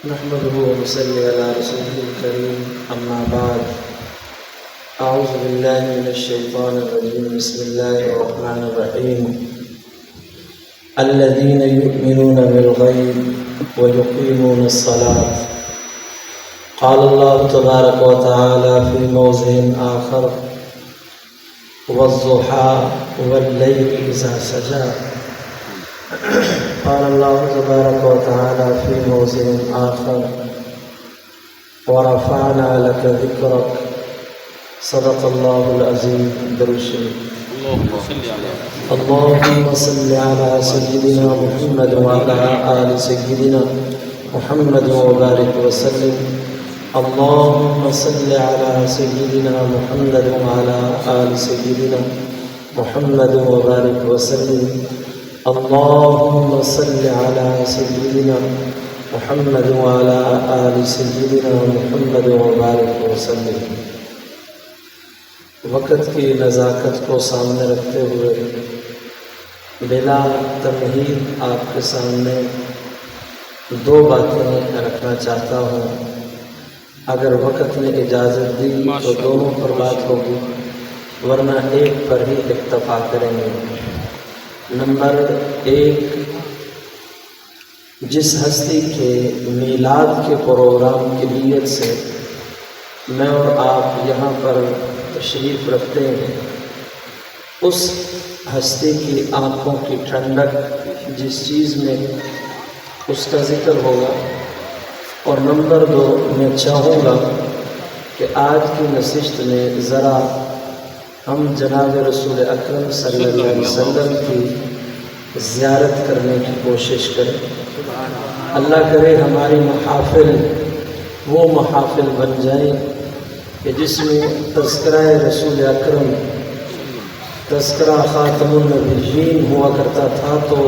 نحمده ونصلي على رسوله الكريم أما بعد أعوذ بالله من الشيطان الرجيم بسم الله الرحمن الرحيم الذين يؤمنون بالغيب ويقيمون الصلاة قال الله تبارك وتعالى في موضع آخر والضحى والليل إذا سجى قال الله تبارك وتعالى في موضع آخر ورفعنا لك ذكرك صدق الله العظيم برشيد اللهم صل على سيدنا محمد وعلى آل سيدنا محمد وبارك وسلم اللهم صل على سيدنا محمد وعلى آل سيدنا محمد وبارك وسلم اللهم صل على سيدنا محمد وعلى آل سيدنا محمد وبارك وسلم وقت کی نزاکت کو سامنے رکھتے ہوئے بلا تمہید آپ کے سامنے دو باتیں رکھنا چاہتا ہوں. اگر وقت نے اجازت دی تو دونوں پر بات ہوگی ورنہ ایک پر ہی اکتفا کریں گے. نمبر ایک، جس ہستی کے میلاد کے پروگرام کی نیت سے میں اور آپ یہاں پر تشریف رکھتے ہیں، اس ہستی کی آنکھوں کی ٹھنڈک جس چیز میں اس کا ذکر ہوگا. اور نمبر دو، میں چاہوں گا کہ آج کی نشست میں ذرا ہم جناب رسول اکرم صلی اللہ علیہ وسلم کی زیارت کرنے کی کوشش کریں. اللہ کرے ہماری محافل وہ محافل بن جائیں کہ جس میں تذکرہ رسول اکرم، تذکرہ خاتم النبیین ہوا کرتا تھا، تو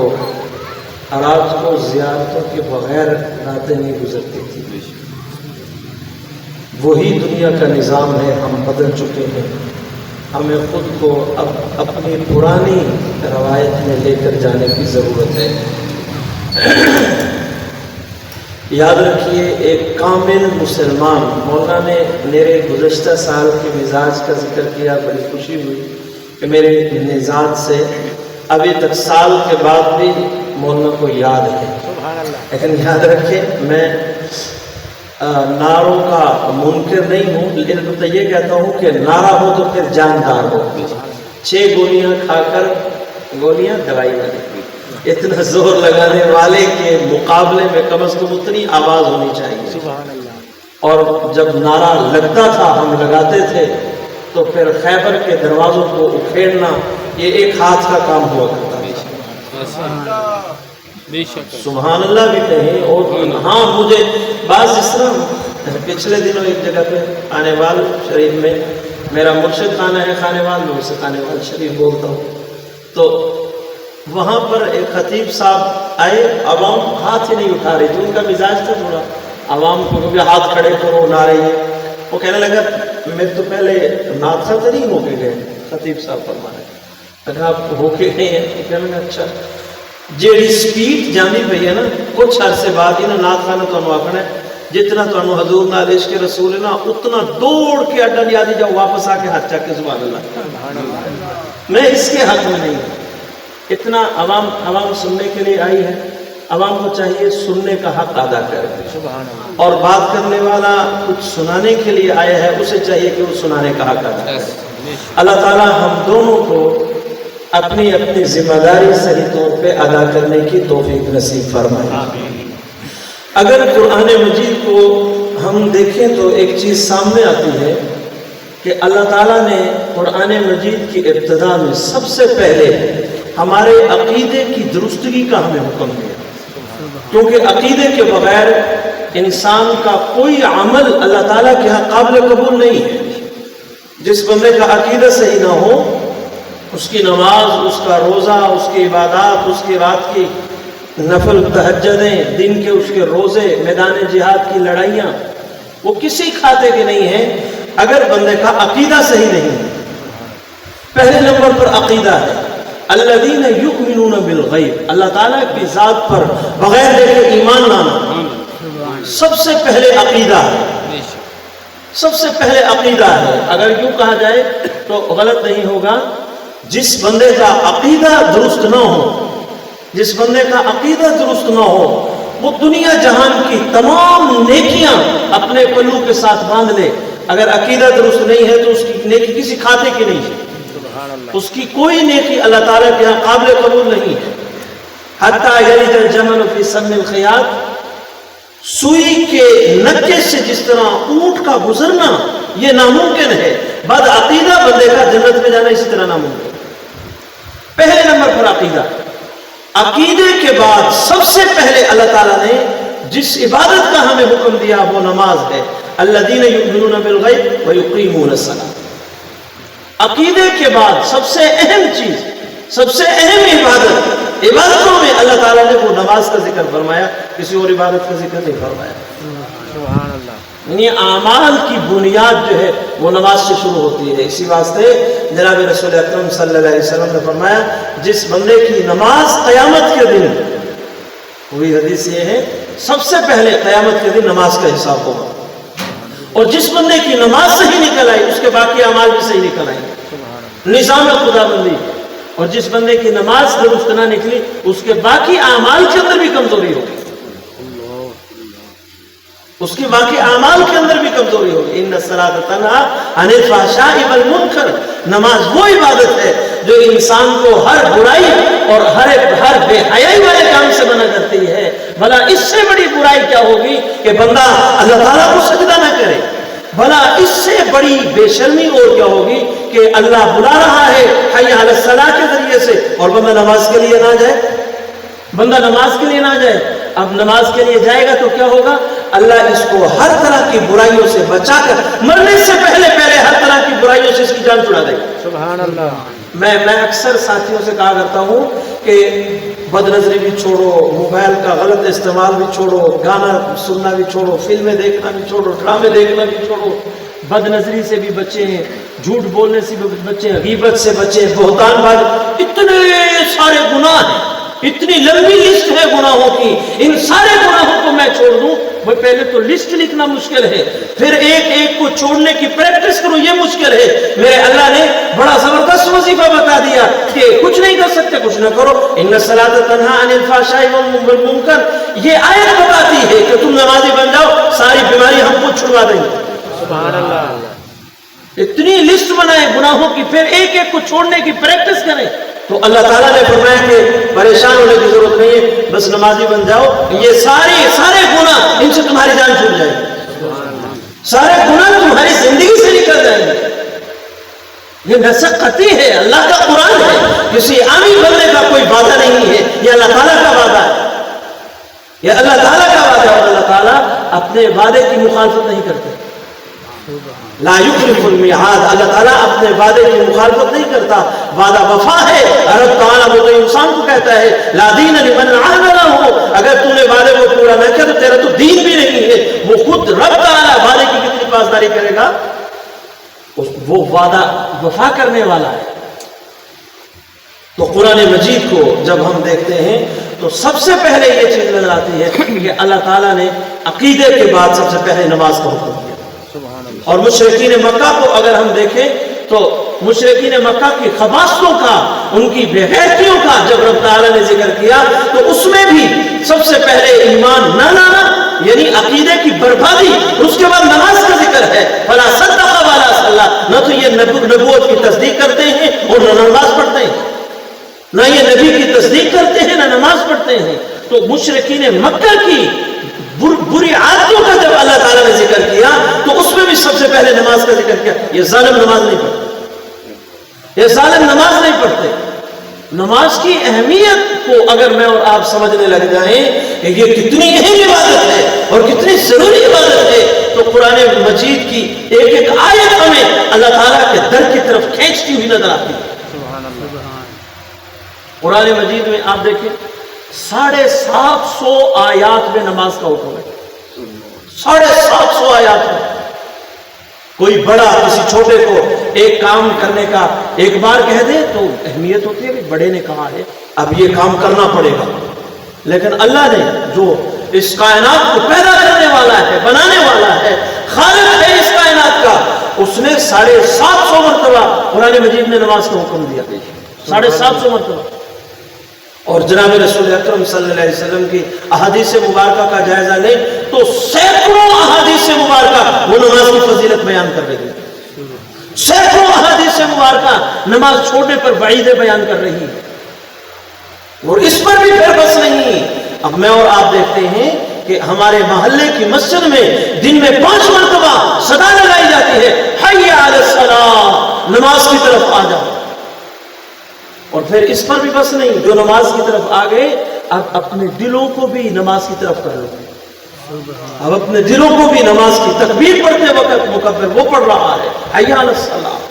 رات کو زیارتوں کے بغیر راتیں نہیں گزرتی تھی. وہی دنیا کا نظام ہے، ہم بدل چکے ہیں. ہمیں خود کو اب اپنی پرانی روایت میں لے کر جانے کی ضرورت ہے. یاد رکھیے، ایک کامل مسلمان، مولانا نے میرے گزشتہ سال کے مزاج کا ذکر کیا، بڑی خوشی ہوئی کہ میرے مزاج سے ابھی تک سال کے بعد بھی مولانا کو یاد ہے. لیکن یاد رکھیں، میں نعروں کا منکر نہیں ہوں، لیکن تو یہ کہتا ہوں کہ نعرہ ہو تو پھر جاندار ہو. 6 گولیاں کھا کر، گولیاں دوائی والی، اتنا زور لگانے والے کے مقابلے میں کم از کم اتنی آواز ہونی چاہیے. اور جب نعرہ لگتا تھا، ہم لگاتے تھے، تو پھر خیبر کے دروازوں کو اکھیڑنا یہ ایک ہاتھ کا کام ہوا کرتا تھا. سبحان اللہ بھی کہیں. اور ہاں، مجھے بعض اس طرح پچھلے دنوں ایک جگہ پہ خانے وال شریف میں، میرا مرشد خانہ ہے خانے وال، میں اسے خانے وال شریف بولتا ہوں، تو وہاں پر ایک خطیب صاحب آئے. عوام ہاتھ ہی نہیں اٹھا رہی تھی، ان کا مزاج تھا تھوڑا عوام کو بھی ہاتھ کھڑے کرو، نہ رہی ہے. وہ کہنے لگا میں تو پہلے نعت خواں نہیں ہو کے گئے. خطیب صاحب فرمانے اگر آپ ہو کے گئے ہیں تو کہنے لگا اچھا جیڑی سپیڈ جانی پئی ہے نا، کچھ عرصے بعد ہی نا نعت خانہ تمہیں آخنا ہے جتنا تمہیں حضور نال عشق رسول ہے نا، اتنا دوڑ کے اڈا لیا دی جاؤ، واپس آ کے ہاتھ چاک کے سبحان اللہ. میں اس کے حق میں نہیں ہوں. اتنا عوام سننے کے لیے آئی ہے، عوام کو چاہیے سننے کا حق ادا کرے. اور بات کرنے والا کچھ سنانے کے لیے آیا ہے، اسے چاہیے کہ وہ سنانے کا حق ادا کرے. اللہ تعالی ہم دونوں کو اپنی اپنی ذمہ داری صحیح طور پہ ادا کرنے کی توفیق نصیب فرمائے. اگر قرآن مجید کو ہم دیکھیں تو ایک چیز سامنے آتی ہے کہ اللہ تعالیٰ نے قرآن مجید کی ابتدا میں سب سے پہلے ہمارے عقیدے کی درستگی کا ہمیں حکم دیا، کیونکہ عقیدے کے بغیر انسان کا کوئی عمل اللہ تعالیٰ کے ہاں قابل قبول نہیں ہے. جس بندے کا عقیدہ صحیح نہ ہو، اس کی نماز، اس کا روزہ، اس کی عبادات، اس کی رات کی نفل تہجدیں، دن کے اس کے روزے، میدان جہاد کی لڑائیاں، وہ کسی کھاتے کے نہیں ہیں اگر بندے کا عقیدہ صحیح نہیں ہے. پہلے نمبر پر عقیدہ ہے. الذین یؤمنون بالغیب، اللہ تعالیٰ کی ذات پر بغیر دیکھے ایمان لانا. سب سے پہلے عقیدہ ہے، سب سے پہلے عقیدہ ہے۔ اگر یوں کہا جائے تو غلط نہیں ہوگا، جس بندے کا عقیدہ درست نہ ہو، جس بندے کا عقیدہ درست نہ ہو، وہ دنیا جہان کی تمام نیکیاں اپنے پلو کے ساتھ باندھ لے، اگر عقیدہ درست نہیں ہے تو اس کی نیکی کسی کھاتے کی نہیں ہے، اس کی کوئی نیکی اللہ تعالیٰ کے یہاں قابل قبول نہیں ہے۔ حتیٰ یلج الجمل فی سم الخیاط، سوئی کے نکے سے جس طرح اونٹ کا گزرنا یہ ناممکن ہے، بد عقیدہ بندے کا جنت میں جانا اسی طرح ناممکن ہے۔ پہلے نمبر پر عقیدہ، عقیدے کے بعد سب سے پہلے اللہ تعالیٰ نے جس عبادت کا ہمیں حکم دیا وہ نماز ہے، الذین یؤمنون بالغیب ویقیمون الصلاۃ۔ عقیدے کے بعد سب سے اہم چیز، سب سے اہم عبادتوں میں اللہ تعالیٰ نے وہ نماز کا ذکر فرمایا، کسی اور عبادت کا ذکر نہیں فرمایا۔ سبحان اللہ۔ یعنی اعمال کی بنیاد جو ہے وہ نماز سے شروع ہوتی ہے۔ اسی واسطے جناب رسول اکرم صلی اللہ علیہ وسلم نے فرمایا جس بندے کی نماز قیامت کے دن، وہی حدیث یہ ہے، سب سے پہلے قیامت کے دن نماز کا حساب ہوگا، اور جس بندے کی نماز صحیح نکل آئی اس کے باقی اعمال بھی صحیح نکل آئیں، نظام خدا بندی۔ اور جس بندے کی نماز درست نہ نکلی اس کے باقی اعمال کے اندر بھی کمزوری ہوگی، اس کی باقی اعمال کے اندر بھی کمزوری ہوگی۔ ان الصلاۃ تنہی عن الفحشاء والمنکر، نماز وہ عبادت ہے جو انسان کو ہر برائی اور ہر بے حیائی والے کام سے منع کرتی ہے۔ بھلا اس سے بڑی برائی کیا ہوگی کہ بندہ اللہ تعالیٰ کو سجدہ نہ کرے؟ بھلا اس سے بڑی بے شرمی اور کیا ہوگی کہ اللہ بلا رہا ہے حی علی الصلاۃ کے ذریعے سے اور بندہ نماز کے لیے نہ جائے، بندہ نماز کے لیے نہ جائے۔ اب نماز کے لیے جائے گا تو کیا ہوگا؟ اللہ اس کو ہر طرح کی برائیوں سے بچا کر مرنے سے پہلے ہر طرح کی برائیوں سے اس کی جان چھڑا دے گا۔ سبحان اللہ۔ میں اکثر ساتھیوں سے کہا کرتا ہوں کہ بد نظری بھی چھوڑو، موبائل کا غلط استعمال بھی چھوڑو، گانا سننا بھی چھوڑو، فلمیں دیکھنا بھی چھوڑو، ڈرامے دیکھنا بھی چھوڑو، بد نظری سے بھی بچیں، جھوٹ بولنے سے بھی بچیں، غیبت سے بچیں، بہتان بازی، اتنے سارے گناہ ہیں، اتنی لمبی لسٹ ہے گناہوں کی، ان سارے گناہوں کو میں چھوڑ دوں؟ وہ پہلے تو لسٹ لکھنا مشکل ہے، پھر ایک ایک کو چھوڑنے کی پریکٹس کروں یہ مشکل ہے۔ میرے اللہ نے بڑا زبردست وظیفہ بتا دیا کہ کچھ نہیں کر سکتے کچھ نہ کرو، ان الصلاۃ تنہی عن الفحشاء والمنکر، یہ آیت بتاتی ہے کہ تم نمازی بن جاؤ ساری بیماری ہم کو چھڑوا دیں گے۔ سبحان اللہ۔ اتنی لسٹ بنائے گناہوں کی، پھر ایک ایک کو چھوڑنے کی پریکٹس کریں۔ تو اللہ تعالیٰ نے فرمایا کہ پریشان ہونے کی ضرورت نہیں ہے، بس نمازی بن جاؤ، یہ سارے گناہ ان سے تمہاری جان چھوٹ جائے گی، سارے گناہ تمہاری زندگی سے نکل جائیں گے۔ یہ نسخ قطعی ہے، اللہ کا قرآن ہے، کسی عامی بندے کا کوئی وعدہ نہیں ہے، یہ اللہ تعالیٰ کا وعدہ ہے، یہ اللہ تعالیٰ کا وعدہ ہے، اور اللہ تعالیٰ اپنے وعدے کی مخالفت نہیں کرتے۔ لا یخلف المیعاد، اللہ تعالیٰ اپنے وعدے کی مخالفت نہیں کرتا، وعدہ وفا ہے۔ رب تعالیٰ وہ تو انسان کو کہتا ہے لا دین لمن عہد لہ، اگر تم نے وعدے کو پورا نہ کیا تو تیرا تو دین بھی نہیں ہے۔ وہ خود رب تعالیٰ وعدے کی کتنی پاسداری کرے گا؟ وہ وعدہ وفا کرنے والا ہے۔ تو قرآن مجید کو جب ہم دیکھتے ہیں تو سب سے پہلے یہ چیز نظر آتی ہے کہ اللہ تعالیٰ نے عقیدے کے بعد سب سے پہلے نماز کا حکم دیا۔ اور مشرکین مکہ کو اگر ہم دیکھیں تو مشرکین مکہ کی خباثتوں کا، ان کی بے غیرتیوں کا جب رب تعالیٰ نے ذکر کیا تو اس میں بھی سب سے پہلے ایمان نہ لانا یعنی عقیدے کی بربادی، اس کے بعد نماز کا ذکر ہے۔ فلا صدق ولا صلی، نہ تو یہ نبوت کی تصدیق کرتے ہیں اور نہ نماز پڑھتے ہیں، نہ یہ نبی کی تصدیق کرتے ہیں نہ نماز پڑھتے ہیں۔ تو مشرکین مکہ کی بری عادتوں کا جب اللہ تعالیٰ نے ذکر کیا تو اس میں بھی سب سے پہلے نماز کا ذکر کیا۔ یہ ظالم نماز نہیں پڑھتے، یہ ظالم نماز نہیں پڑھتے۔ نماز کی اہمیت کو اگر میں اور آپ سمجھنے لگ جائیں کہ یہ کتنی اہم عبادت ہے اور کتنی ضروری عبادت ہے تو قرآن مجید کی ایک ایک آیت ہمیں اللہ تعالیٰ کے در کی طرف کھینچتی ہوئی نظر آتی ہے۔ قرآن مجید میں آپ دیکھیں 750 آیات میں نماز کا حکم ہے، 750 آیات میں۔ کوئی بڑا کسی چھوٹے کو ایک کام کرنے کا ایک بار کہہ دے تو اہمیت ہوتی ہے کہ بڑے نے کہا ہے اب یہ کام کرنا پڑے گا، لیکن اللہ نے جو اس کائنات کو پیدا کرنے والا ہے، بنانے والا ہے، خالق ہے اس کائنات کا، اس نے 750 مرتبہ قرآن مجید میں نماز کا حکم دیا، 750 مرتبہ۔ اور جناب رسول اکرم صلی اللہ علیہ وسلم کی احادیث مبارکہ کا جائزہ لیں تو سینکڑوں احادیث مبارکہ وہ نماز کی فضیلت بیان کر رہی ہے، سینکڑوں احادیث مبارکہ نماز چھوڑنے پر وعیدیں بیان کر رہی ہے۔ اور اس پر بھی پھر بس نہیں، اب میں اور آپ دیکھتے ہیں کہ ہمارے محلے کی مسجد میں دن میں 5 مرتبہ صدا لگائی جاتی ہے، حی علی الصلاۃ، نماز کی طرف آ جاؤ۔ اور پھر اس پر بھی بس نہیں، جو نماز کی طرف آ گئے اب اپنے دلوں کو بھی نماز کی طرف کر لو، اب اپنے دلوں کو بھی نماز کی تکبیر پڑھتے وقت مکبر وہ پڑھ رہا ہے، حی علی الصلاۃ۔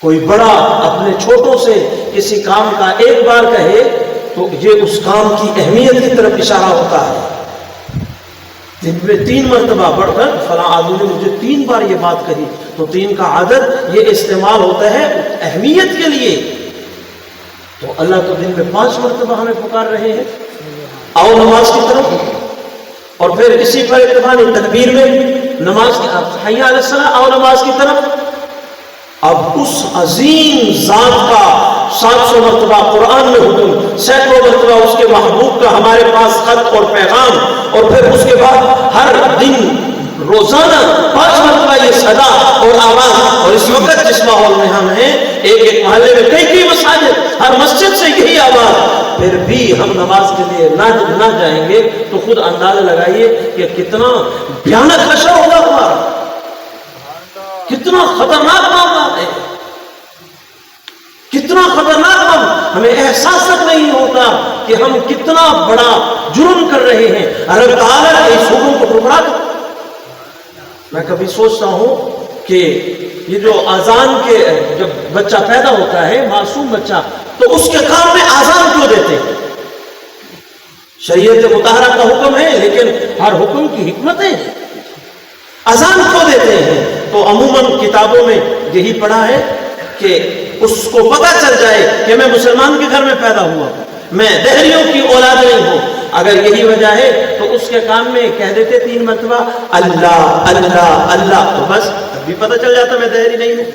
کوئی بڑا اپنے چھوٹوں سے کسی کام کا ایک بار کہے تو یہ اس کام کی اہمیت کی طرف اشارہ ہوتا ہے۔ دن میں 3 مرتبہ پڑھ کر فلاں آدمی نے مجھے 3 بار یہ بات کہی، تو 3 کا عدد یہ استعمال ہوتا ہے اہمیت کے لیے، تو اللہ تو دن میں 5 مرتبہ ہمیں پکار رہے ہیں، آؤ نماز کی طرف۔ اور پھر اسی پر اتفاقی تکبیر میں نماز کی حی علی الصلاۃ، آؤ نماز کی طرف۔ اب اس عظیم ذات کا 700 مرتبہ قرآن میں حکم، سینکڑوں مرتبہ اس کے محبوب کا ہمارے پاس خط اور پیغام، اور پھر اس کے بعد ہر دن روزانہ 5 مرتبہ یہ صدا اور آواز۔ اور اس وقت جس ماحول میں ہم ہیں، ایک محلے میں کئی مساجد، ہر مسجد سے یہی آواز، پھر بھی ہم نماز کے لیے نہ جائیں گے تو خود اندازہ لگائیے کہ کتنا بھیانک حشر ہوگا ہمارا، کتنا خطرناک معاملہ ہے، کتنا خطرناک ہمیں احساس تک نہیں ہوتا کہ ہم کتنا بڑا جرم کر رہے ہیں۔ اللہ تعالیٰ نے اس حکم کو ٹکرا دیا۔ میں کبھی سوچتا ہوں کہ یہ جو اذان کے جب بچہ پیدا ہوتا ہے، معصوم بچہ، تو اس کے کان میں اذان کیوں دیتے ہیں؟ شریعت مطہرہ کا حکم ہے، لیکن ہر حکم کی حکمتیں ہیں۔ اذان کیوں دیتے ہیں؟ تو عموماً کتابوں میں یہی پڑھا ہے کہ اس کو پتہ چل جائے کہ میں مسلمان کے گھر میں پیدا ہوا، میں دہریوں کی اولاد نہیں ہوں۔ اگر یہی وجہ ہے تو اس کے کام میں کہہ دیتے 3 مرتبہ اللہ اللہ اللہ، تو بس اب بھی پتہ چل جاتا میں دہری نہیں ہوں۔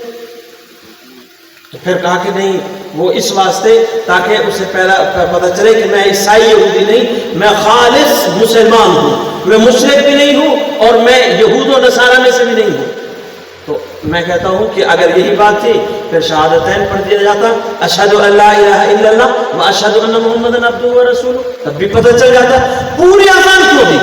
تو پھر کہا کہ نہیں، وہ اس واسطے تاکہ اسے پہلا پتہ چلے کہ میں عیسائی یہودی نہیں، میں خالص مسلمان ہوں، میں مشرک بھی نہیں ہوں اور میں یہود و نصارہ میں سے بھی نہیں ہوں۔ تو میں کہتا ہوں کہ اگر یہی بات تھی پھر شہادتین پڑھ دیا جاتا، اشہد ان لا الہ الا اللہ و اشہد ان محمدًا عبدہ و رسولہ، تب بھی پتہ چل جاتا۔ پوری اذان کیوں دی؟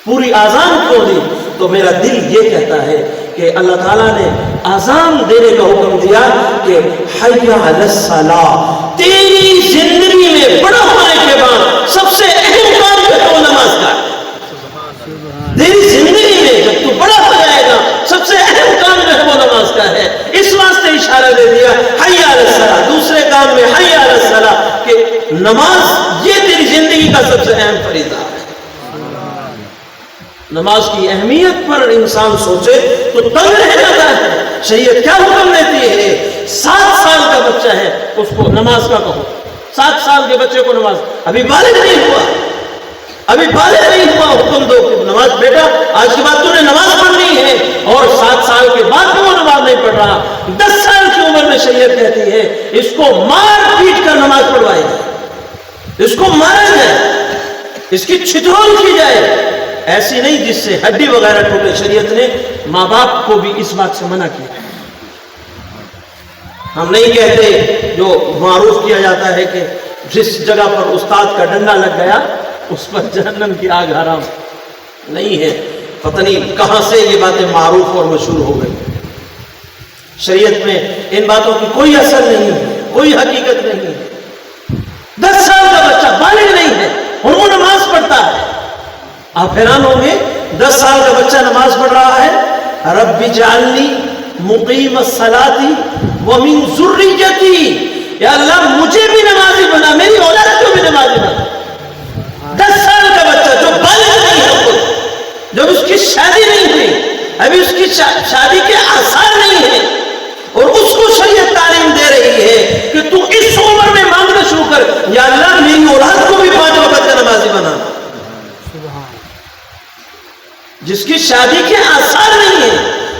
پوری اذان کیوں دی؟ تو میرا دل یہ کہتا ہے کہ اللہ تعالیٰ نے اذان دینے کا حکم دیا کہ حی علی الصلاۃ، تیری زندگی میں بڑا ہونے کے بعد سب سے اہم کام جو ہے وہ نماز کا ہے۔ تیری زندگی میں جب تو بڑا ہو جائے گا سب سے اہم کام جو ہے وہ نماز کا ہے، اس واسطے اشارہ دے دیا حی علی الصلاۃ۔ دوسرے کام میں حی علی الصلاۃ کہ نماز یہ تیری زندگی کا سب سے اہم فریضہ ہے۔ نماز کی اہمیت پر انسان سوچے تو تنگ رہ جاتا ہے۔ شریعت کیا حکم دیتی ہے؟ 7 سال کا بچہ ہے اس کو نماز کا کہو، 7 سال کے بچے کو نماز، ابھی بالغ نہیں ہوا، ابھی بالغ نہیں ہوا، حکم دو کہ نماز بیٹا آج کے بعد تو نے نماز پڑھنی ہے، اور 7 سال کے بعد وہ نماز نہیں پڑھ رہا، 10 سال کی عمر میں شریعت کہتی ہے اس کو مار پیٹ کر نماز پڑھوائی جائے، اس کو مارا جائے، اس کی چھترول کی جائے، ایسی نہیں جس سے ہڈی وغیرہ ٹوٹے۔ شریعت نے ماں باپ کو بھی اس بات سے منع کیا۔ ہم نہیں کہتے جو معروف کیا جاتا ہے کہ جس جگہ پر استاد کا ڈنڈا لگ گیا اس پر جہنم کی آگ حرام، نہیں ہے۔ پتہ نہیں کہاں سے یہ باتیں معروف اور مشہور ہو گئی۔ شریعت میں ان باتوں کی کوئی اثر نہیں ہے، کوئی حقیقت نہیں ہے۔ 10 سال کا بچہ بالغ نہیں ہے اور وہ نماز پڑھتا ہے۔ آپ حیران ہوں گے، 10 سال کا بچہ نماز پڑھ رہا ہے، رب اجعلنی مقیم الصلاۃ ومن ذریتی، یا اللہ مجھے بھی نمازی بنا، میری اولاد کو بھی نمازی بنا۔ 10 سال کا بچہ جو بالغ نہیں ہے خود، جب اس کی شادی نہیں ہوئی، ابھی اس کی شادی کے آثار نہیں ہیں، اور اس کو شریعت تعلیم دے رہی ہے کہ تو اس عمر میں مانگنا شروع کر، یا اللہ میری اولاد کو بھی 5 وقت کا نمازی جس کی شادی کے آثار نہیں ہے،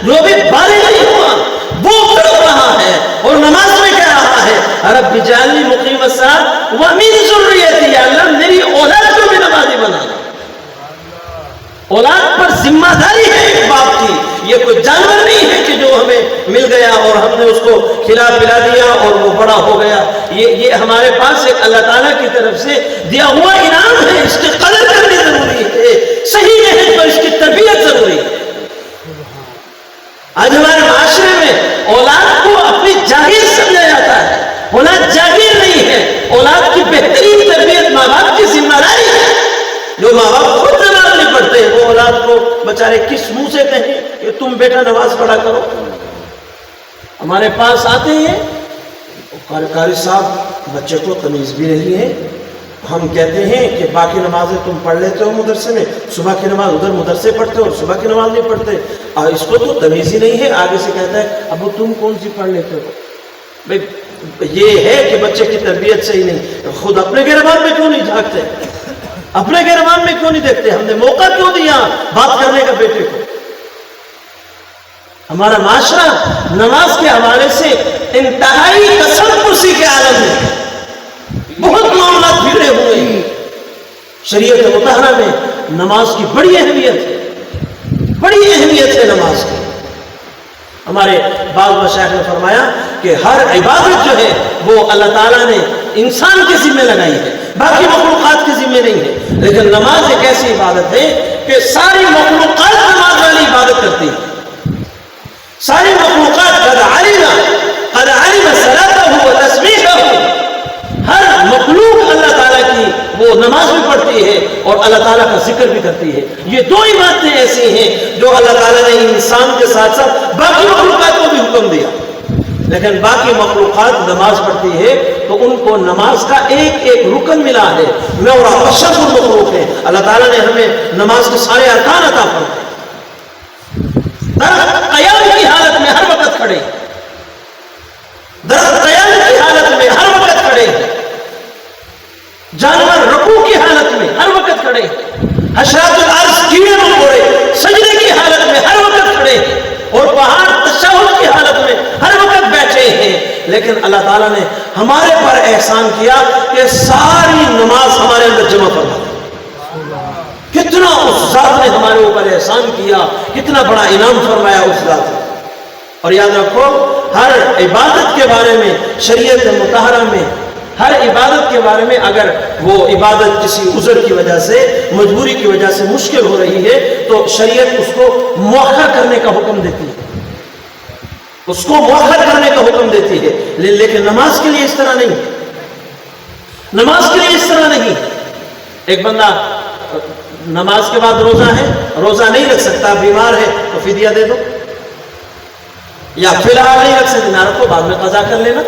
جو بھی بالغ نہیں ہوا، وہ تڑپ رہا ہے اور نماز میں کہہ رہا ہے رب اجعلنی مقیم الصلاۃ ومن ذریتی، یا اللہ میری اولاد کو بھی نمازی بنا۔ اولاد پر ذمہ داری ہے ایک باپ کی، یہ کوئی جانور نہیں ہے کہ جو ہمیں مل گیا اور ہم نے اس کو کھلا پلا دیا اور وہ بڑا ہو گیا۔ یہ ہمارے پاس ایک اللہ تعالیٰ کی طرف سے دیا ہوا انعام ہے، اس کی قدر کرنی ضروری ہے، صحیح ہے تو اس کی تربیت ضروری ہے۔ آج ہمارے معاشرے میں اولاد کو اپنی جاگیر سمجھا جاتا ہے، اولاد جاگیر نہیں ہے، اولاد کی بہترین تربیت ماں باپ کی ذمہ داری ہے۔ جو ماں باپ خود نماز نہیں پڑھتے وہ اولاد کو بچارے کس منہ سے کہیں کہ تم بیٹا نماز پڑھا کرو۔ ہمارے پاس آتے ہیں قاری صاحب بچے کو تمیز بھی نہیں ہے، ہم کہتے ہیں کہ باقی نمازیں تم پڑھ لیتے ہو مدرسے میں، صبح کی نماز ادھر مدرسے پڑھتے ہو اور صبح کی نماز نہیں پڑھتے، اور اس کو تو تمیز ہی نہیں ہے۔ آگے سے کہتا ہے ابو تم کون سی پڑھ لیتے ہو؟ بھئی یہ ہے کہ بچے کی تربیت صحیح نہیں، خود اپنے گربان میں کیوں نہیں جھانکتے، اپنے گربان میں کیوں نہیں دیکھتے؟ ہم نے موقع کیوں دیا بات کرنے کا بیٹے کو؟ ہمارا معاشرہ نماز کے حوالے سے انتہائی قسم پرسی کے عالم میں بہت معاملات بگڑے ہوئے ہیں۔ شریعت مطہرہ میں نماز کی بڑی اہمیت ہے، بڑی اہمیت ہے نماز کی۔ ہمارے بعض مشائخ نے فرمایا کہ ہر عبادت جو ہے وہ اللہ تعالیٰ نے انسان کے ذمہ لگائی ہے، باقی مخلوقات کے ذمہ نہیں ہے، لیکن نماز ایک ایسی عبادت ہے کہ ساری مخلوقات نماز والی عبادت کرتی ہے۔ ساری مخلوقات قد علم صلاتہ و تسبیحہ، ہر مخلوق اللہ تعالیٰ کی وہ نماز بھی پڑھتی ہے اور اللہ تعالیٰ کا ذکر بھی کرتی ہے۔ یہ دو عبادتیں ایسی ہیں جو اللہ تعالیٰ نے انسان کے ساتھ ساتھ باقی مخلوقات کو بھی حکم دیا، لیکن باقی مخلوقات نماز پڑھتی ہے تو ان کو نماز کا ایک ایک رکن ملا ہے۔ میں اور آپ اشرف المخلوق ہیں، اللہ تعالیٰ نے ہمیں نماز کے سارے ارکان عطا فرمائے۔ درخت قیام کی حالت میں ہر وقت کھڑے، درخت قیام کی حالت میں ہر وقت کھڑے، جانور رکوع کی حالت میں ہر وقت کھڑے، حشرات الارض کیڑے مکوڑے سجدے کی حالت میں ہر وقت کھڑے، اور پہاڑ تشہد کی حالت میں ہر وقت بیٹھے ہیں، لیکن اللہ تعالیٰ نے ہمارے پر احسان کیا کہ ساری نماز ہمارے اندر جمع فرما دی۔ کتنا اس ذات نے ہمارے اوپر احسان کیا، کتنا بڑا انعام فرمایا اس ذات نے۔ اور یاد رکھو ہر عبادت کے بارے میں شریعت مطہرہ میں ہر عبادت کے بارے میں اگر وہ عبادت کسی عذر کی وجہ سے، مجبوری کی وجہ سے مشکل ہو رہی ہے تو شریعت اس کو مؤخر کرنے کا حکم دیتی ہے، اس کو مؤخر کرنے کا حکم دیتی ہے، لیکن نماز کے لیے اس طرح نہیں، نماز کے لیے اس طرح نہیں۔ ایک بندہ نماز کے بعد روزہ ہے، روزہ نہیں رکھ سکتا، بیمار ہے تو فدیہ دے دو، یا فی الحال نہیں رکھ سکتے نہ رکھو، بعد میں قضا کر لینا۔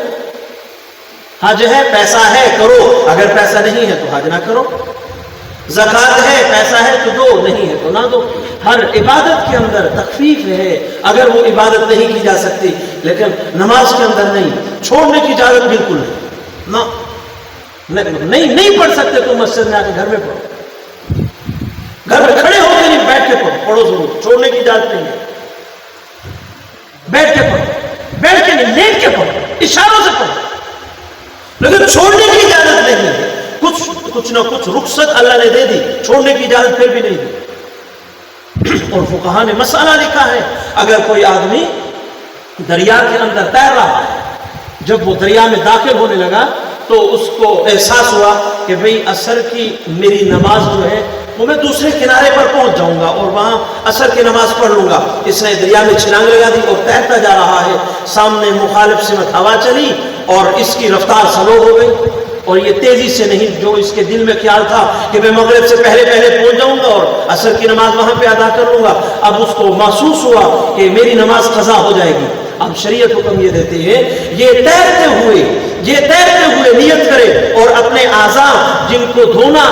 حج ہے، پیسہ ہے کرو، اگر پیسہ نہیں ہے تو حج نہ کرو۔ زکوٰۃ ہے، پیسہ ہے تو دو، نہیں ہے تو نہ دو۔ ہر عبادت کے اندر تخفیف ہے اگر وہ عبادت نہیں کی جا سکتی، لیکن نماز کے اندر نہیں، چھوڑنے کی اجازت بالکل نہیں، نہیں پڑھ سکتے تو مسجد میں آ کے گھر میں پڑھو، گھر میں کھڑے ہو کے نہیں، بیٹھ کے پڑھو ضرور، چھوڑنے کی اجازت نہیں ہے۔ بیٹھ کے پڑھو، بیٹھ کے نہیں، لیٹ کے پڑھو، اشاروں سے پڑھو، لیکن چھوڑنے کی اجازت نہیں ہے۔ کچھ نہ کچھ رخصت اللہ نے دے دی، چھوڑنے کی اجازت پھر بھی نہیں دی۔ اور فقہا نے مسئلہ لکھا ہے، اگر کوئی آدمی دریا کے اندر تیر رہا ہے، جب وہ دریا میں داخل ہونے لگا تو اس کو احساس ہوا کہ بھئی عصر کی میری نماز جو ہے وہ میں دوسرے کنارے پر پہنچ جاؤں گا اور وہاں عصر کی نماز پڑھ لوں گا۔ اس نے دریا میں چھلانگ لگا دی اور تیرتا جا رہا ہے، سامنے مخالف سمت ہوا چلی اور اس کی رفتار سلو ہو گئی، اور یہ تیزی سے نہیں، جو اس کے دل میں خیال تھا کہ میں مغرب سے پہلے پہنچ جاؤں گا اور عصر کی نماز وہاں پہ ادا کر لوں گا، اب اس کو محسوس ہوا کہ میری نماز قضا ہو جائے گی۔ اب شریعت حکم یہ دیتی ہے یہ تیرتے ہوئے نیت کرے اور اپنے اعضاء جن کو دھونا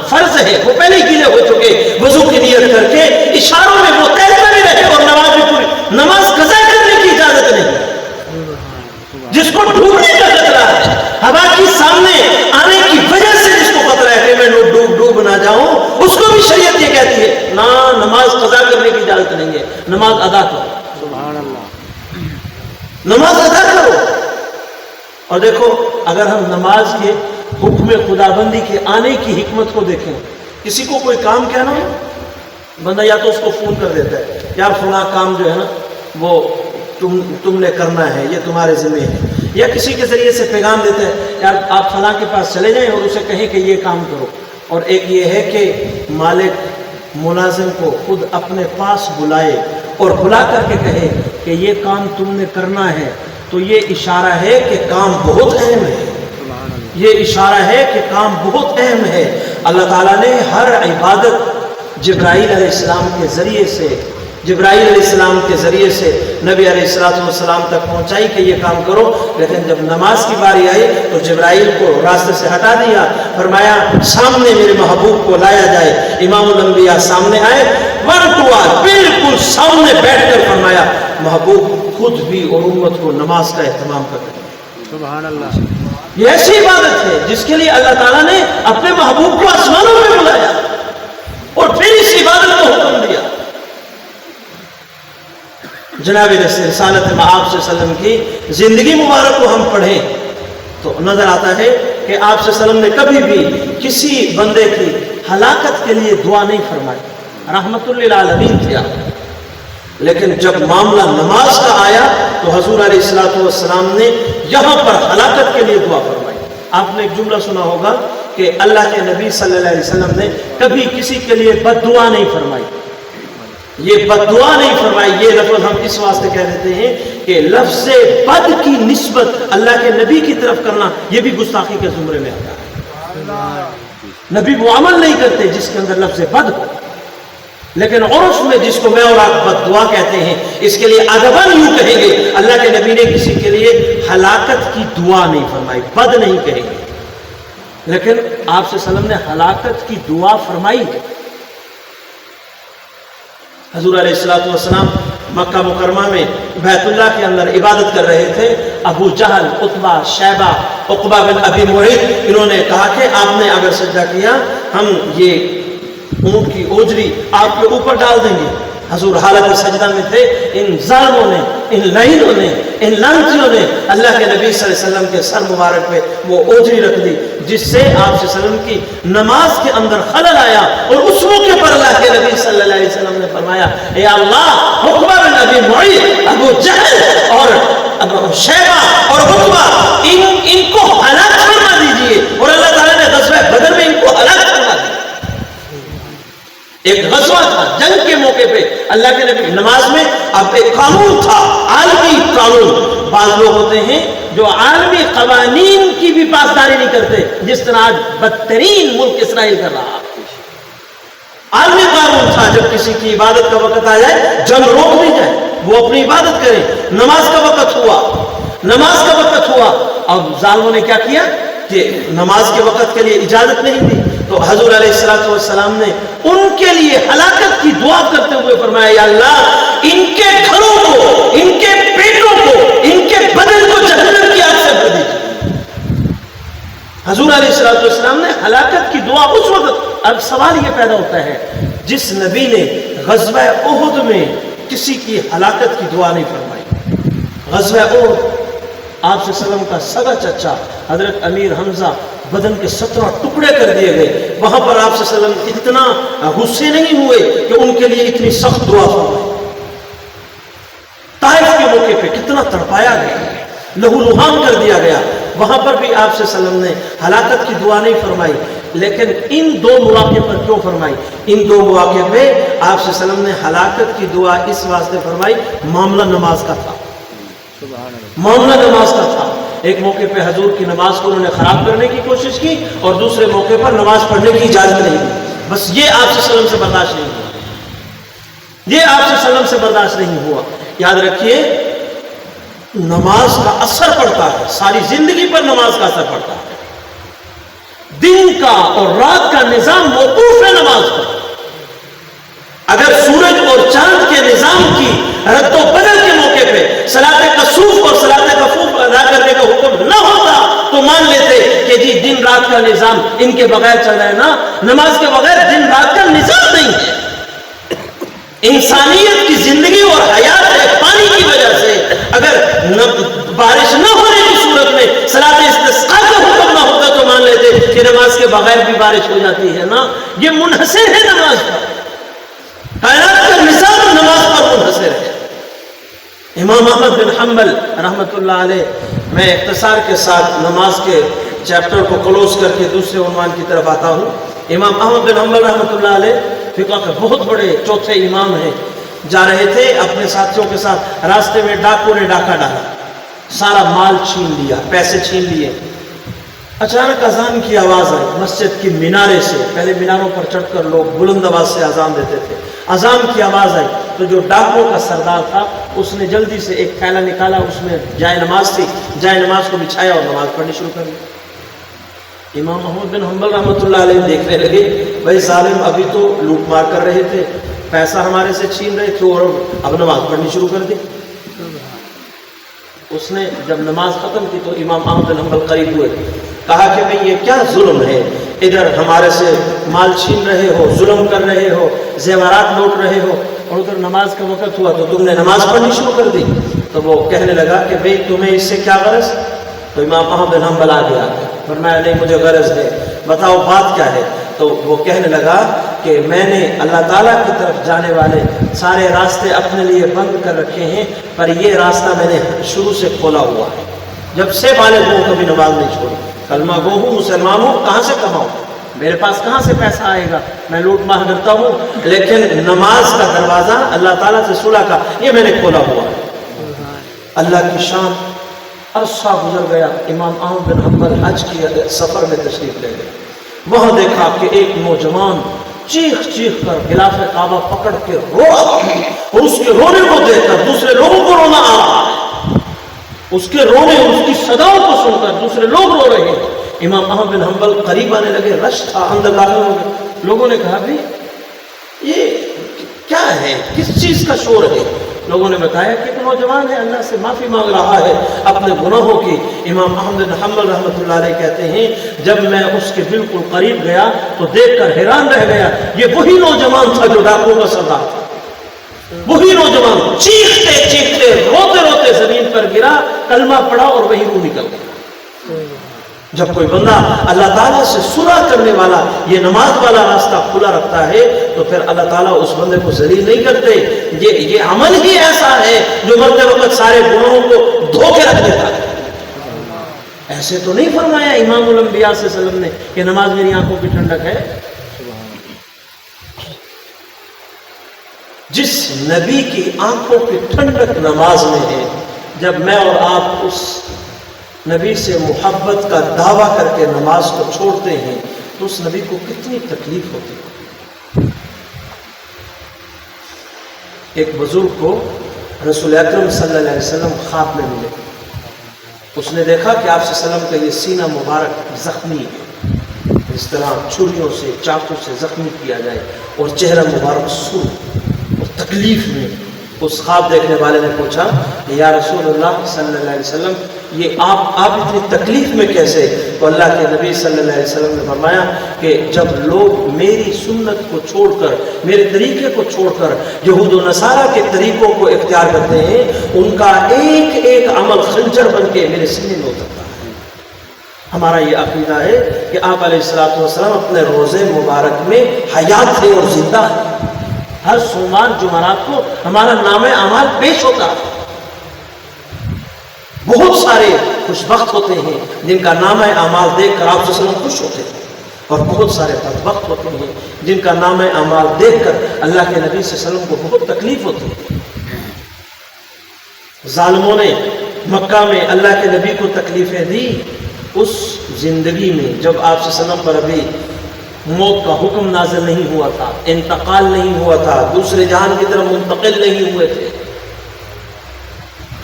فرض ہے وہ پہلے ہی گیلے ہو چکے، وضو کی نیت کر کے اشاروں میں وہ تیرتا بھی رہے اور نماز بھی پوری، نماز قضا کرنے کی اجازت نہیں۔ جس کو ڈوبنے کا خطرہ ہے، ہوا کی سامنے آنے کی وجہ سے جس کو خطرہ ہے کہ میں ڈوب نہ جاؤں، اس کو بھی شریعت یہ کہتی ہے نہ، نماز قضا کرنے اجازت نہیں ہے، نماز ادا کرو، سبحان اللہ، نماز ادا کرو۔ اور دیکھو اگر ہم نماز کے حکم خدابندی کے آنے کی حکمت کو دیکھیں، کسی کو کوئی کام کہنا ہو، بندہ یا تو اس کو فون کر دیتا ہے، یار فلاں کام جو ہے نا وہ تم نے کرنا ہے، یہ تمہارے ذمہ ہے، یا کسی کے ذریعے سے پیغام دیتا ہے یار آپ فلاں کے پاس چلے جائیں اور اسے کہیں کہ یہ کام کرو۔ اور ایک یہ ہے کہ مالک ملازم کو خود اپنے پاس بلائے اور بلا کر کے کہے کہ یہ کام تم نے کرنا ہے، تو یہ اشارہ ہے کہ کام بہت اہم ہے، سبحان اللہ، یہ اشارہ ہے کہ کام بہت اہم ہے۔ اللہ تعالیٰ نے ہر عبادت جبرائیل علیہ السلام کے ذریعے سے نبی علیہ السلام تک پہنچائی کہ یہ کام کرو، لیکن جب نماز کی باری آئی تو جبرائیل کو راستے سے ہٹا دیا، فرمایا سامنے میرے محبوب کو لایا جائے۔ امام الانبیاء سامنے آئے، بالکل سامنے بیٹھ کر فرمایا محبوب خود بھی اور امت کو نماز کا اہتمام کرتے ہیں۔ سبحان اللہ، یہ ایسی عبادت ہے جس کے لیے اللہ تعالیٰ نے اپنے محبوب کو آسمانوں میں بلایا اور پھر اس عبادت کو حکم دیا۔ جناب رسالت آپ صلی اللہ علیہ وسلم کی زندگی مبارک کو ہم پڑھیں تو نظر آتا ہے کہ آپ صلی اللہ علیہ وسلم نے کبھی بھی کسی بندے کی ہلاکت کے لیے دعا نہیں فرمائی، رحمت للعالمین تھے آپ، لیکن جب معاملہ نماز کا آیا تو حضور علیہ السلام نے یہاں پر ہلاکت کے لیے دعا فرمائی۔ آپ نے ایک جملہ سنا ہوگا کہ اللہ کے نبی صلی اللہ علیہ وسلم نے کبھی کسی کے لیے بد دعا نہیں فرمائی، یہ بد دعا نہیں فرمائی۔ یہ لفظ ہم اس واسطے کہہ دیتے ہیں کہ لفظ بد کی نسبت اللہ کے نبی کی طرف کرنا یہ بھی گستاخی کے زمرے میں آتا ہے۔ نبی وہ عمل نہیں کرتے جس کے اندر لفظ بد ہو، لیکن عرف میں جس کو میں اور آپ بد دعا کہتے ہیں، اس کے لیے ادباً یوں کہیں گے اللہ کے نبی نے کسی کے لیے ہلاکت کی دعا نہیں فرمائی، بد نہیں کہیں گے، لیکن آپ صلی اللہ علیہ وسلم نے ہلاکت کی دعا فرمائی ہے۔ حضور علیہ السلام مکہ مکرمہ میں بیت اللہ کے اندر عبادت کر رہے تھے۔ ابو جہل، عتبہ، شیبہ، عقبہ بن ابی معیط، انہوں نے کہا کہ آپ نے اگر سجدہ کیا ہم یہ اونٹ کی اوجری آپ کے اوپر ڈال دیں گے۔ حضور حالت سجدہ میں تھے، ان ظالموں نے، ان لعینوں نے، ان لعنتیوں نے اللہ کے نبی صلی اللہ علیہ وسلم کے سر مبارک پہ وہ اوجری رکھ دی، جس سے آپ صلی اللہ علیہ وسلم کی نماز کے اندر خلل آیا، اور اس موقع پر اللہ کے نبی صلی اللہ علیہ وسلم نے فرمایا اے اللہ عقبہ بن ابی معیط، ابو جہل اور شیبہ اور عتبہ ان کو ہلاک فرما دیجئے، اور اللہ تعالیٰ نے غزوہ بدر میں ان کو ہلاک فرما دیا۔ ایک غزوہ تھا، جنگ کے موقع پہ اللہ کے نبی نماز میں اب ایک قانون تھا، عالمی قانون۔ بعض لوگ ہوتے ہیں جو عالمی قوانین کی بھی پاسداری نہیں کرتے، جس طرح آج بدترین ملک اسرائیل کر رہا۔ عالمی قانون تھا جب کسی کی عبادت کا وقت آ جائے جنگ روک دی جائے، وہ اپنی عبادت کرے۔ نماز کا وقت ہوا، اب ظالموں نے کیا کیا کہ نماز کے وقت کے لیے اجازت نہیں دی، تو حضور علیہ السلام نے ان کے لیے ہلاکت کی دعا کرتے ہوئے فرمایا یا اللہ ان کے گھروں کو، ان کے پیٹوں کو، ان کے بدن کو جہنم کی آگ سے بھر دیجیے۔ حضور علیہ السلام نے ہلاکت کی دعا اس وقت۔ اب سوال یہ پیدا ہوتا ہے، جس نبی نے غزوہ احد میں کسی کی ہلاکت کی دعا نہیں فرمائی، غزوہ احد آپ صلی اللہ علیہ وسلم کا سگا چچا حضرت امیر حمزہ بدن کے 17 ٹکڑے کر دیے گئے، وہاں پر آپ صلی اللہ علیہ وسلم اتنا غصے نہیں ہوئے کہ ان کے لیے اتنی سخت دعا فرمائی۔ طائف کے موقع پہ کتنا تڑپایا گیا، لہو لہان کر دیا گیا، وہاں پر بھی آپ صلی اللہ علیہ وسلم نے ہلاکت کی دعا نہیں فرمائی، لیکن ان دو مواقع پر کیوں فرمائی؟ ان دو مواقع پہ آپ صلی اللہ علیہ وسلم نے ہلاکت کی دعا اس واسطے فرمائی، معاملہ نماز کا تھا، معاملہ نماز کا تھا۔ ایک موقع پہ حضور کی نماز کو انہوں نے خراب کرنے کی کوشش کی، اور دوسرے موقع پر نماز پڑھنے کی اجازت نہیں دی۔ بس یہ آپ صلی اللہ علیہ وسلم سے برداشت نہیں ہوا، یہ آپ صلی اللہ علیہ وسلم سے برداشت نہیں ہوا۔ یاد رکھیے نماز کا اثر پڑتا ہے، ساری زندگی پر نماز کا اثر پڑتا ہے۔ دن کا اور رات کا نظام موقوف ہے نماز پر۔ اگر سورج اور چاند کے نظام کی رد و بدل کے موقع پہ صلاۃ کسوف اور صلاۃ کفوف ادا کرنے کا حکم نہ ہوتا تو مان لیتے کہ جی دن رات کا نظام ان کے بغیر چل رہا ہے نا، نماز کے بغیر دن رات کا نظام نہیں ہے۔ انسانیت کی زندگی اور حیات ہے پانی کی وجہ سے. اگر بارش نہ ہونے کی صورت میں صلاۃ استسقاء کا حکم نہ ہوتا تو مان لیتے کہ نماز کے بغیر بھی بارش ہو جاتی ہے نا. یہ منحصر ہے نماز پر. کائنات کا نظام نماز پر منحصر ہے. امام احمد بن حنبل رحمۃ اللہ علیہ، میں اختصار کے ساتھ نماز کے چیپٹر کو کلوز کر کے دوسرے عنوان کی طرف آتا ہوں. امام احمد بن حنبل رحمۃ اللہ علیہ فقہ کے بہت بڑے چوتھے امام ہیں. جا رہے تھے اپنے ساتھیوں کے ساتھ، راستے میں ڈاکو نے ڈاکہ ڈالا، سارا مال چھین لیا، پیسے چھین لیے. اچانک اذان کی آواز آئی مسجد کی مینارے سے. پہلے میناروں پر چڑھ کر لوگ بلند آواز سے اذان دیتے تھے. اذان کی آواز آئی تو جو ڈاکو کا سردار تھا اس نے جلدی سے ایک تھیلہ نکالا، اس میں جائے نماز تھی، جائے نماز کو بچھایا اور نماز پڑھنی شروع کر دی. امام احمد بن حنبل رحمۃ اللہ علیہ دیکھنے لگے، بھائی ظالم ابھی تو لوٹ مار کر رہے تھے، پیسہ ہمارے سے چھین رہے تھے اور اب نماز پڑھنی شروع کر دی. اس نے جب نماز ختم کی تو امام احمد بن حنبل قریب ہوئے، کہا کہ بھئی یہ کیا ظلم ہے، ادھر ہمارے سے مال چھین رہے ہو، ظلم کر رہے ہو، زیورات لوٹ رہے ہو، اور ادھر نماز کا وقت ہوا تو تم نے نماز پڑھنی شروع کر دی. تو وہ کہنے لگا کہ بھئی تمہیں اس سے کیا غرض. تو امام احمد بن حنبل آ گیا، فرمایا نہیں مجھے غرض ہے، بتاؤ بات کیا ہے. تو وہ کہنے لگا کہ میں نے اللہ تعالیٰ کی طرف جانے والے سارے راستے اپنے لیے بند کر رکھے ہیں، پر یہ راستہ میں نے شروع سے کھولا ہوا ہے. جب سے بالغ ہوں کبھی نماز نہیں چھوڑی. کلمہ گو ہوں، مسلمان ہوں، کہاں سے کماؤں، میرے پاس کہاں سے پیسہ آئے گا، میں لوٹ مار کرتا ہوں، لیکن نماز کا دروازہ اللہ تعالیٰ سے صلح کا یہ میں نے کھولا ہوا ہے. اللہ کی شان. عرصہ گزر گیا، امام احمد بن حنبل حج کی سفر میں تشریف لے گئے. وہاں دیکھا کہ ایک نوجوان چیخ چیخ کر غلاف کعبہ پکڑ کے رو رہا ہے، اور اس کے رونے کو دیکھ کر دوسرے لوگوں کو رونا آ رہا ہے. اس کے رونے، اس کی صداؤں کو سن کر دوسرے لوگ رو رہے ہیں. امام احمد بن حنبل قریب آنے لگے، رش تھا، اندر داخل ہو گئے. لوگوں نے کہا بھی یہ کیا ہے، کس چیز کا شور ہے. لوگوں نے بتایا کہ ایک نوجوان ہے، اللہ سے معافی مانگ رہا ہے اپنے گناہوں کی. امام احمد بن حنبل رحمۃ اللہ علیہ کہتے ہیں جب میں اس کے بالکل قریب گیا تو دیکھ کر حیران رہ گیا، یہ وہی نوجوان تھا جو ڈاکو کا سردار تھا. وہی نوجوان چیختے چیختے روتے روتے زمین پر گرا، کلمہ پڑھا اور وہی روح نکل گیا. جب کوئی بندہ اللہ تعالیٰ سے صلح کرنے والا یہ نماز والا راستہ کھلا رکھتا ہے تو پھر اللہ تعالیٰ اس بندے کو ذلیل نہیں کرتے. یہ عمل ہی ایسا ہے جو مرتے وقت سارے گناہوں کو دھو کے رکھ دیتا ہے. ایسے تو نہیں فرمایا امام الانبیاء صلی اللہ علیہ وسلم نے کہ نماز میری آنکھوں کی ٹھنڈک ہے. جس نبی کی آنکھوں کی ٹھنڈک نماز میں ہے، جب میں اور آپ اس نبی سے محبت کا دعویٰ کر کے نماز کو چھوڑتے ہیں تو اس نبی کو کتنی تکلیف ہوتی ہے. ایک بزرگ کو رسول اکرم صلی اللہ علیہ وسلم خواب میں ملے. اس نے دیکھا کہ آپ صلی اللہ علیہ وسلم کا یہ سینہ مبارک زخمی ہے، اس طرح چھریوں سے چاقو سے زخمی کیا جائے، اور چہرہ مبارک سرخ اور تکلیف میں. اس خواب دیکھنے والے نے پوچھا کہ یا رسول اللہ صلی اللہ علیہ وسلم یہ آپ اتنی تکلیف میں کیسے؟ تو اللہ کے نبی صلی اللہ علیہ وسلم نے فرمایا کہ جب لوگ میری سنت کو چھوڑ کر، میرے طریقے کو چھوڑ کر یہود و نصارہ کے طریقوں کو اختیار کرتے ہیں، ان کا ایک ایک عمل خنجر بن کے میرے سینے میں اترتا ہے. ہمارا یہ عقیدہ ہے کہ آپ علیہ الصلوۃ والسلام اپنے روزے مبارک میں حیات تھے اور زندہ ہیں. ہر سوموار جمعرات کو ہمارا نام اعمال پیش ہوتا ہے. بہت سارے خوش بخت ہوتے ہیں جن کا نام اعمال دیکھ کر آپ صلی اللہ علیہ وسلم خوش ہوتے ہیں، اور بہت سارے بدبخت ہوتے ہیں جن کا نام اعمال دیکھ کر اللہ کے نبی صلی اللہ علیہ وسلم کو بہت تکلیف ہوتی ہے. ظالموں نے مکہ میں اللہ کے نبی کو تکلیفیں دی. اس زندگی میں جب آپ صلی اللہ علیہ وسلم پر ابھی موت کا حکم نازل نہیں ہوا تھا، انتقال نہیں ہوا تھا، دوسرے جہان کی طرف منتقل نہیں ہوئے تھے،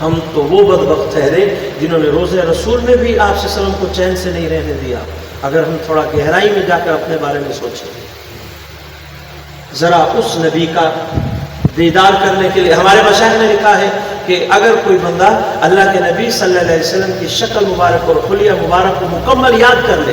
ہم تو وہ بدبخت ٹھہرے جنہوں نے روزے رسول میں بھی آپ صلی اللہ علیہ وسلم کو چین سے نہیں رہنے دیا. اگر ہم تھوڑا گہرائی میں جا کر اپنے بارے میں سوچیں، ذرا اس نبی کا دیدار کرنے کے لیے ہمارے مشائخ نے لکھا ہے کہ اگر کوئی بندہ اللہ کے نبی صلی اللہ علیہ وسلم کی شکل مبارک اور خلیہ مبارک کو مکمل یاد کر لے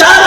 4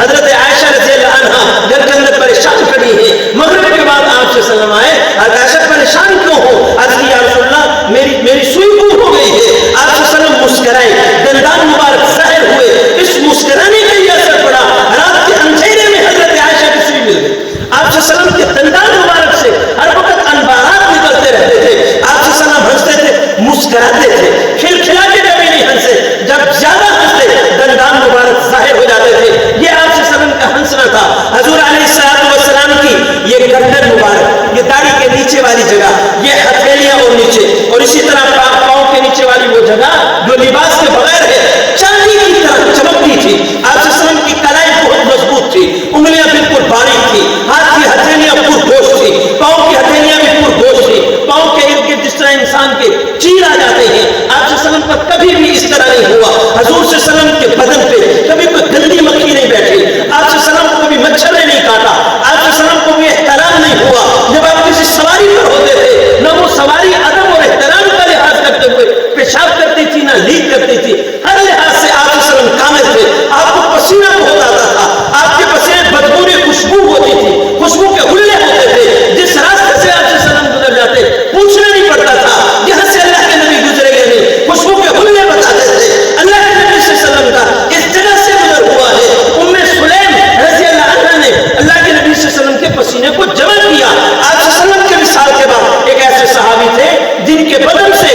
حضرت عائشہ رضی اللہ عنہا گھر کے اندر پریشان کھڑی ہے. مغرب کے بعد آپ صلی اللہ علیہ وسلم آئے. حضرت عائشہ پریشان کیوں ہو؟ عرض کی یا رسول اللہ میری سوئی دور ہو گئی ہے. آپ صلی اللہ علیہ وسلم مسکرائے, دندان مبارک ظاہر ہوئے. اس مسکرانے کا یہ اثر پڑا, رات کے اندھیرے میں حضرت عائشہ کی سوئی مل گئی. آپ صلی اللہ علیہ وسلم کے دندان مبارک سے ہر وقت انبارات نکلتے رہتے تھے. آپ صلی اللہ علیہ وسلم ہنستے تھے, مسکراتے تھے, کھلکھلا کے کبھی نہیں ہنسے. جب زیادہ ہنستے دندان مبارک ظاہر ہو جاتے تھے. یہ آپ صلی اللہ علیہ وسلم کا ہنسنا تھا. حضور علیہ السلام کی یہ گردن مبارک, یہ داڑھی کے نیچے والی جگہ, یہ ہتھیلیاں اور نیچے, اور اسی طرح پاؤں کے نیچے والی وہ جگہ جو لباس کے بغیر ہے چاندی کی طرح چمکتی تھی. آپ صلی اللہ علیہ وسلم کی کلائی بہت مضبوط تھی, انگلیاں بالکل باریک تھی, ہاتھ کی ہتھیلیاں پرگوشت تھی, پاؤں کی ہتھیلیاں بھی پرگوشت تھی. پاؤں کے ارد گرد جس طرح انسان کے چیر آ جاتے ہیں, آپ صلی اللہ علیہ وسلم پر کبھی بھی اس طرح نہیں ہوا. حضور صلی اللہ علیہ وسلم کے بدن پہ کبھی کوئی گندی مکھی نہیں بیٹھی. آپ صلی اللہ علیہ وسلم کو کبھی مچھر نے نہیں کاٹا. آپ صلی اللہ علیہ وسلم کو بھی احترام نہیں ہوا. جب آپ کسی سواری پر ہوتے تھے, نہ وہ سواری ادب اور احترام کا لحاظ کرتے ہوئے پیشاب کرتی تھی, نہ لیک کرتی تھی. ہر لحاظ سے آپ صلی اللہ علیہ وسلم کامل تھے. آپ کو پسینہ بہت آتا تھا. آپ کے پسینے بدبوری خوشبو ہوتی تھی, خوشبو کے حلے ہوتے تھے. جس راستے سے آپ صلی اللہ علیہ وسلم گزر جاتے پوچھنا نہیں پڑتا تھا یہاں سے اللہ کے نبی گزرے گا نہیں, خوشبو کے حلے بتاتے تھے. اللہ کے نبی صلی اللہ علیہ وسلم کا اس جگہ سے گزر ہوا ہے. ام سلیم رضی اللہ عنہا نے اللہ کے نبی صلی اللہ علیہ وسلم کے پسینے کو جمع کیا. آپ صلی اللہ علیہ وسلم کے وصال کے بعد ایک ایسے صحابی تھے جن کے بدن سے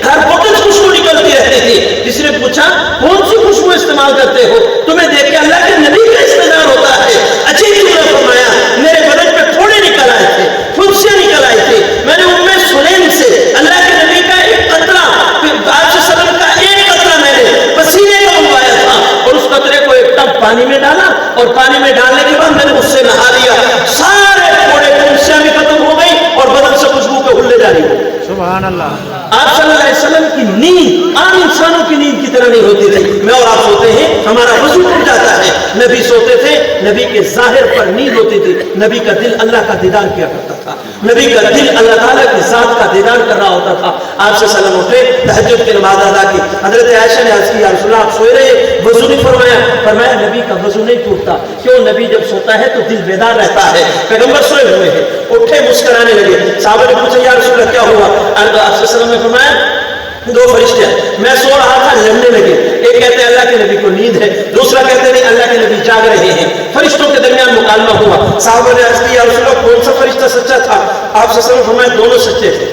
ہر وقت خوشبو نکلتی رہتی تھی. جس نے پوچھا کون سی خوشبو استعمال کرتے ہو؟ تمہیں دیکھ کے اللہ کے نبی کا استدار ہوتا ہے. اچھی کیوں نے فرمایا میرے بدن پہ تھوڑے نکل آئے تھے, پھنسیاں نکل آئی تھی. میں نے ام سلیم سے اللہ کے نبی کا ایک قطرہ, آپ صلی اللہ علیہ وسلم کا ایک قطرہ میں نے پسینے کا منگوایا تھا, اور اس قطرے کو ایک ٹب پانی میں ڈالا, اور پانی میں ڈالنے کے بعد میں نے اس سے نہا لیا. سارے تھوڑے پھنسیاں بھی ختم ہو گئی اور بدن سے خوشبو کے حلے جاری ہو. سبحان اللہ. آپ صلی اللہ علیہ وسلم کی نیند عام انسانوں کی نیند کی طرح نہیں ہوتی تھی. میں اور آپ سوتے ہیں, ہمارا وضو ٹوٹ جاتا ہے. نبی سوتے تھے, نبی کے ظاہر پر نیند ہوتی تھی. نبی کا دل اللہ کا دیدار کیا کرتا تھا. نبی کا دل اللہ تعالیٰ کی ذات کا دیدار کر رہا ہوتا تھا. آپ صلی اللہ علیہ وسلم اٹھے, تہجد کی نماز ادا کی. حضرت عائشہ نے عرض کی یا رسول اللہ آپ سوئے رہے, وضو نہیں فرمایا. فرمایا نبی کا وضو نہیں ٹوٹتا. کیوں؟ نبی جب سوتا ہے تو دل بیدار رہتا ہے. پیغمبر سوئے ہوئے ہیں, اٹھے مسکرانے لگے. صحابہ نے پوچھا یا رسول اللہ کیا ہوا؟ آپ صلی اللہ علیہ وسلم نے فرمایا دو فرشتے ہیں, میں سو رہا تھا, لڑنے لگے. ایک کہتے ہیں اللہ کے نبی کو نیند ہے, دوسرا کہتے ہیں اللہ کے نبی جاگ رہے ہیں. فرشتوں کے درمیان مکالمہ ہوا. صحابہ نے عرض کی یا رسول اللہ کون سا فرشتہ سچا تھا؟ آپ صلی اللہ علیہ وسلم نے فرمایا دونوں سچے تھے,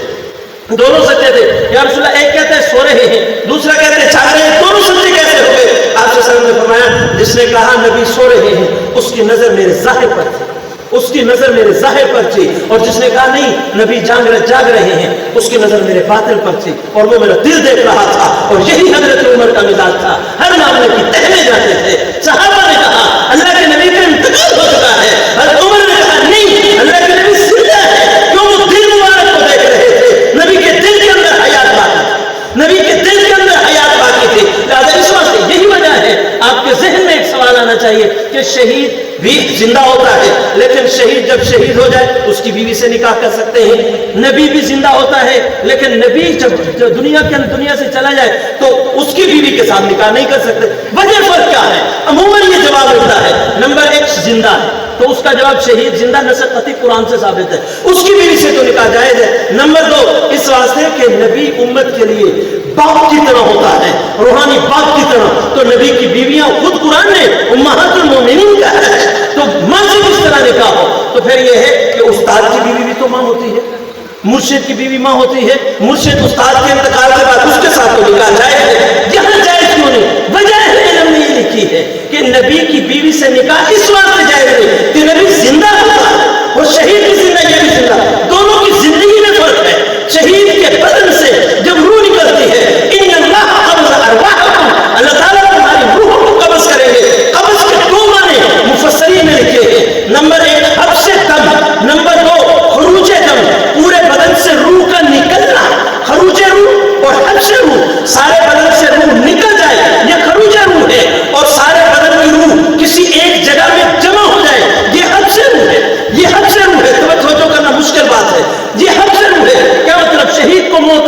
دونوں سچے تھے. یا رسول اللہ ایک کہتے ہیں سو رہے ہیں, دوسرا کہتے ہیں جاگ رہے ہیں, دونوں سچے کیسے ہو گئے؟ آپ صلی اللہ علیہ وسلم نے فرمایا جس نے کہا نبی سو رہے ہیں اس کی نظر میرے ظاہر پر تھی, اس کی نظر میرے ظاہر پر تھی, اور جس نے کہا نہیں نبی جاگ رہے ہیں اس کی نظر میرے باطن پر تھی, اور وہ میرا دل دیکھ رہا تھا. اور یہی حضرت عمر کا مزاج تھا, ہر معاملے کی تہ میں جاتے تھے. صحابہ نے کہا اللہ کے نبی کا انتقال ہو چکا ہے. حضرت عمر نے کہا نہیں اللہ کے نبی زندہ ہے. کیوں؟ وہ دل مبارک کو دیکھ رہے تھے. نبی کے دل کے اندر حیات باقی تھی, نبی کے دل کے اندر حیات باقی تھی. لہٰذا اس واسطے یہی وجہ ہے آپ کے ذہن میں ایک سوال آنا چاہیے کہ شہید بھی زندہ ہوتا ہے, لیکن شہید جب شہید ہو جائے اس کی بیوی سے نکاح کر سکتے ہیں. نبی بھی زندہ ہوتا ہے, لیکن نبی جب دنیا سے چلا جائے تو اس کی بیوی کے ساتھ نکاح نہیں کر سکتے. وجہ فرق کیا ہے؟ عموماً یہ جواب ملتا ہے نمبر ایک زندہ ہے تو اس کا جواب شہید زندہ نصر قطعی قرآن سے ثابت ہے, اس کی بیوی سے تو نکاح جائز ہے. نمبر دو اس واسطے کہ نبی امت کے لیے باپ کی طرح ہوتا ہے, روحانی باپ کی طرح. تو نبی کی بیویاں خود قرآن نے امہات المومنین کہا ہے, تو ماں سے کس طرح نکاح ہو؟ تو پھر یہ ہے کہ استاد کی بیوی بھی تو ماں ہوتی ہے, مرشد کی بیوی ماں ہوتی ہے. مرشد استاد کے انتقال کے بعد اس کے ساتھ تو نکاح جائز ہے. یہاں جائز کیوں نہیں؟ وجہ ہے علم نے یہ لکھی ہے کہ نبی کی بیوی سے نکاح اس واسطے جائز نہیں کہ نبی زندہ ہوتا ہے, اور شہید بھی زندہ, یہ بھی زندہ. دونوں کی زندگی میں فرق ہے. شہید کے بدن سے جب روح نکلتی ہے ان اللہ قبض ارواحکم, اللہ تعالیٰ تمہاری روح کو قبض کریں گے. قبض کے دو معنی مفسرین نے لکھے ہیں. نمبر ایک حبس دم, نمبر دو خروج دم. پورے بدن سے روح کا نکلنا, خروج روح اور حبس روح. سارے بدن سے روح نکل جائے یہ خروج روح ہے, اور سارے بدن کی روح کسی ایک جگہ میں جمع ہو جائے یہ حبس روح ہے. یہ حبس روح ہے, توجہ کرنا مشکل بات ہے. یہ حبس روح ہے. کیا مطلب؟ شہید کو موت